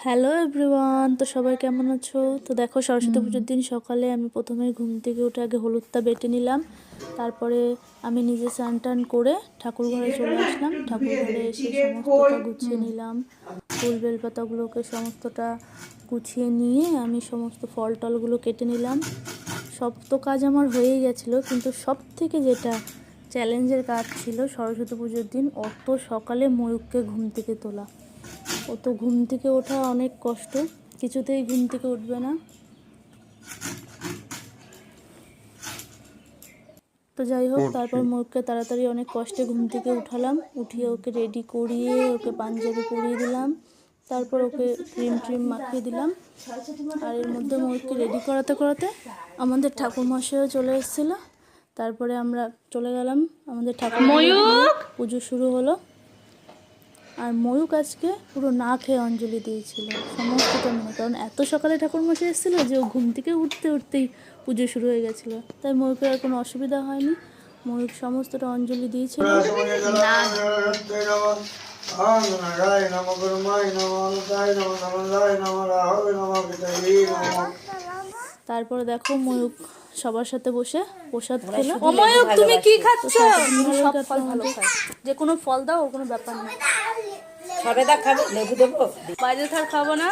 Hello everyone, তো সবাই কেমন আছো? তো দেখো, সরস্বতী পুজোর দিন সকালে আমি প্রথমে ঘুম থেকে উঠে আগে হলুদটা বেটে নিলাম। তারপরে আমি নিজে স্নান টান করে ঠাকুর ঘরে চলে আসলাম। ঠাকুর ঘরে এসে সমস্তটা গুছিয়ে নিলাম, ফুল বেলপাতাগুলোকে সমস্তটা গুছিয়ে নিয়ে আমি সমস্ত ফল টলগুলো কেটে নিলাম। সব তো কাজ আমার হয়েই গেছিলো, কিন্তু সব থেকে যেটা চ্যালেঞ্জের কাজ ছিল সরস্বতী পুজোর দিন অত সকালে ময়ূরকে ঘুম থেকে তোলা। ও তো ঘুম থেকে ওঠা অনেক কষ্ট, কিছুতেই ঘুম থেকে উঠবে না। তো যাই হোক, তারপর ময়ূরকে তাড়াতাড়ি অনেক কষ্টে ঘুম থেকে উঠালাম, উঠিয়ে ওকে রেডি করিয়ে ওকে পাঞ্জাবি পরিয়ে দিলাম। তারপর ওকে ক্রিম ট্রিম মাখিয়ে দিলাম। আর এর মধ্যে ময়ূরকে রেডি করাতে করাতে আমাদের ঠাকুরমশাইও চলে এসেছিলো। তারপরে আমরা চলে গেলাম আমাদের ঠাকুর পুজো শুরু হলো। আর ময়ূক আজকে পুরো না খেয়ে অঞ্জলি দিয়েছিল সমস্তটা মেনে, কারণ এত সকালে ঠাকুরমশাই এসেছিলো যে ও ঘুম থেকে উঠতে উঠতেই পুজো শুরু হয়ে গেছিলো। তাই ময়ূকের আর কোনো অসুবিধা হয়নি, ময়ূক সমস্তটা অঞ্জলি দিয়েছিল। তারপরে দেখো ময়ূক সবার সাথে বসে প্রসাদ খেলো। ময়ূক, তুমি কি খাচ্ছ? সব ফল ভালো খায়, যে কোনো ফল দাও, ওর কোনো ব্যাপার নেই। সবেদা খাবো, লেবু দেবো। বাইরে থার খাবো না,